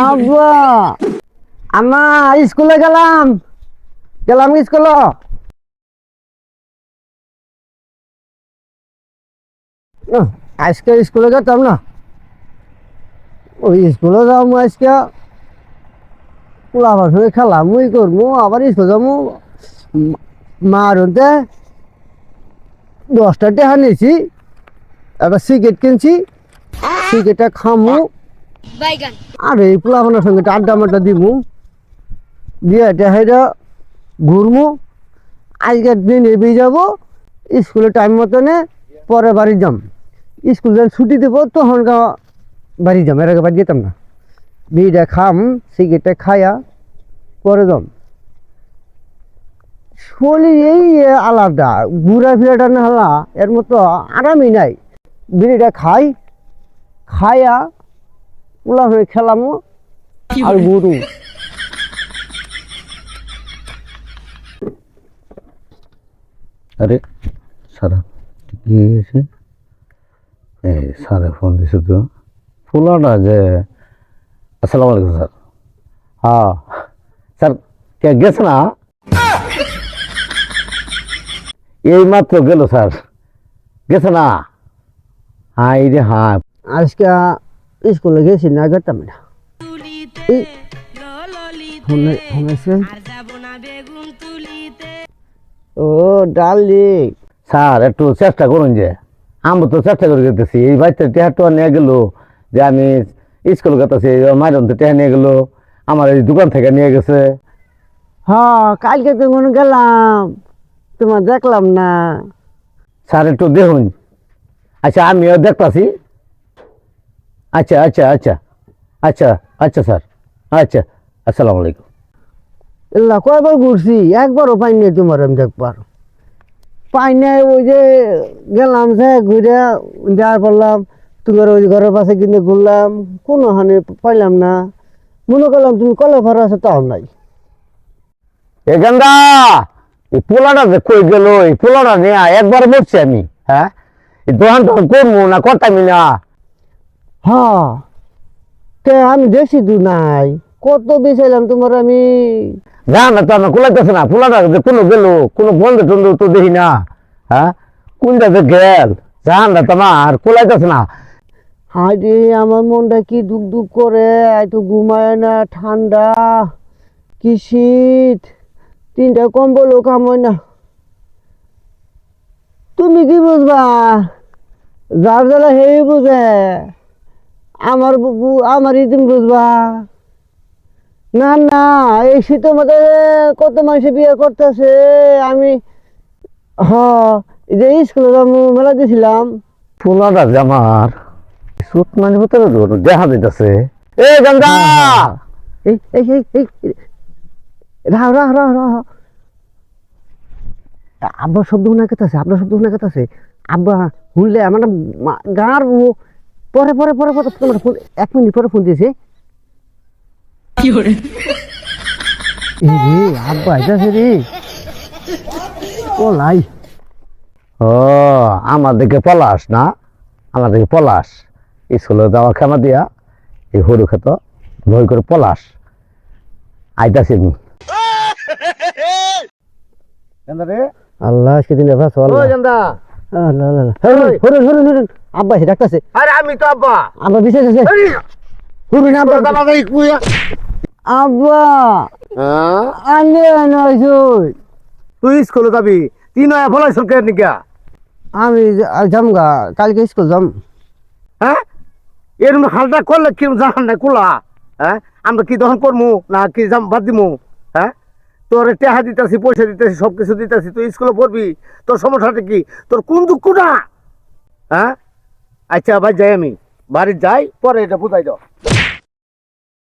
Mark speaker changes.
Speaker 1: আব্বা আমা স্কুলে গেলাম স্কুলে আজকে স্কুলে যেতাম না ওই স্কুলে যাবো আজকে পোলাবার সঙ্গে খেলাম ওই করবো আবার স্কুল যাবো মার হতে 10টা টাকা নিয়েছি এবার সিগারেট কিনছি সিগারেটটা খামু আর এই পোলাবানের সঙ্গে আড্ডা মাড্ডা দিব দিয়ে হেঁটে ঘুরবো আজকের দিন এগিয়ে যাবো স্কুলে টাইম মতনে পরে বাড়ি যাম স্কুল যখন ছুটি দেবো তখন বাড়ি যাম এর আগে বাড়ি যেতাম না বিড়িটা খাম সিগারেটটা খায়া পরে যাম শরীর এই আলাদা ঘুরা ফিরাটা না হলা এর মতো আরামই নাই বিড়িটা খায়া পোলা হয়ে খেলামো আর ঘুরু
Speaker 2: আরে সারা কি হয়েছে এই স্যারে ফোন দিছে তো ফুলাটা যে আসসালামু আলাইকুম স্যার হ্যাঁ স্যার কে গেছে না এই মাত্র গেল স্যার গেছে না হ্যাঁ এই যে হ্যাঁ
Speaker 1: আজকে স্কুলে গেছি না যেতাম না ও ডার্লিং
Speaker 2: স্যার একটু চেষ্টা করুন যে আমরা তো চেষ্টা করে গেতেছি এই বাচ্চা টেহাটা নিয়ে গেল যে আমি স্কুল গেতেছি মাইরন তো টেহা নিয়ে গেল আমার এই দোকান থেকে নিয়ে গেছে
Speaker 1: হ্যাঁ কালকে তো মনে গেলাম তোমার দেখলাম না
Speaker 2: স্যার একটু দেখুন আচ্ছা আমিও দেখতেছি আচ্ছা আচ্ছা আচ্ছা আচ্ছা আচ্ছা স্যার আচ্ছা আসসালামু আলাইকুম
Speaker 1: এল্লা কয়বার ঘুরছি একবারও পাইনি তোমার আমি দেখবার পাই নাই ওই যে গেলাম যে ঘুরে যাওয়ার পড়লাম তোমার ওই ঘরের পাশে কিনে ঘুরলাম কোনো হানে পাইলাম না মনে করলাম তুমি কলে ঘর আছে তাও নাই
Speaker 2: এ গঙ্গা এই পোলাটা যে কই গেল এই পোলাটা নিয়ে একবার বলছি আমি হ্যাঁ এই দোকান টোকান করবো না করতামই না
Speaker 1: হ্যাঁ কে আমি দেখছি তো নাই কত দিয়েছিলাম তোমার আমি
Speaker 2: না না তো আমার কুলাইতেছে না পোলাটা যে কোনো গেল কোনো বন্ধ টন্ধ তো দেখি না হ্যাঁ কোনটা যে গেল জান না তোমার কুলাইতেছে না
Speaker 1: হাই রে আমার মনটা কি দুঃখ দুঃখ করে এত ঘুমায় না ঠান্ডা কি শীত 3টা কম্বলও কাময় না তুমি কি বুঝবা যার জ্বালা হে বুঝে আমারই তুমি বুঝবা না না এই শীতের মধ্যে কত মানুষে বিয়ে করতেছে আমি যে স্কুলে মেলা দিয়েছিলাম
Speaker 2: পোলাটা যে আমার সুত মানে ভিতরে দেখা দিতেছে এ গঙ্গা
Speaker 1: এই এই এই এই রাহ রাহ রাহ রাহ আব্বা শব্দ শোনা কেতাছে আব্বা শুনলে আমার গাঁর পরে পরে পরে পরে তোমার ফোন 1 মিনিট পরে ফোন দিয়েছে আব্বা আইতাছে রে লাই
Speaker 2: ও আমার দিকে পলাশ না আমার দিকে পলাশ স্কুলে যাওয়া খেমা দিয়া এই সরু ক্ষেত ভয় করে পলাশ আইতাছি আমি
Speaker 1: আল্লাহ সেদিন আব্বা এসে ডাকতেছে
Speaker 2: আরে আমি তো আব্বা
Speaker 1: আব্বা বিশেষ আছে আব্বা আনে
Speaker 2: তুই স্কুলে যাবি তুই নয় পলাশ সরকার নিকা
Speaker 1: আমি যামগা কালকে স্কুল যাম
Speaker 2: হ্যাঁ এরকম হালটা করলে কি জানান না কোলা হ্যাঁ আমরা কি দহন করবো না কি যাম বাদ দিমু হ্যাঁ তোর টেহা দিতেছি পয়সা দিতেছি সবকিছু দিতেছি তুই স্কুলে পড়বি তোর সমস্যাটা কি তোর কোন দুঃখটা হ্যাঁ আচ্ছা ভাই যাই আমি বাড়ি যাই পরে এটা বুঝাই দাও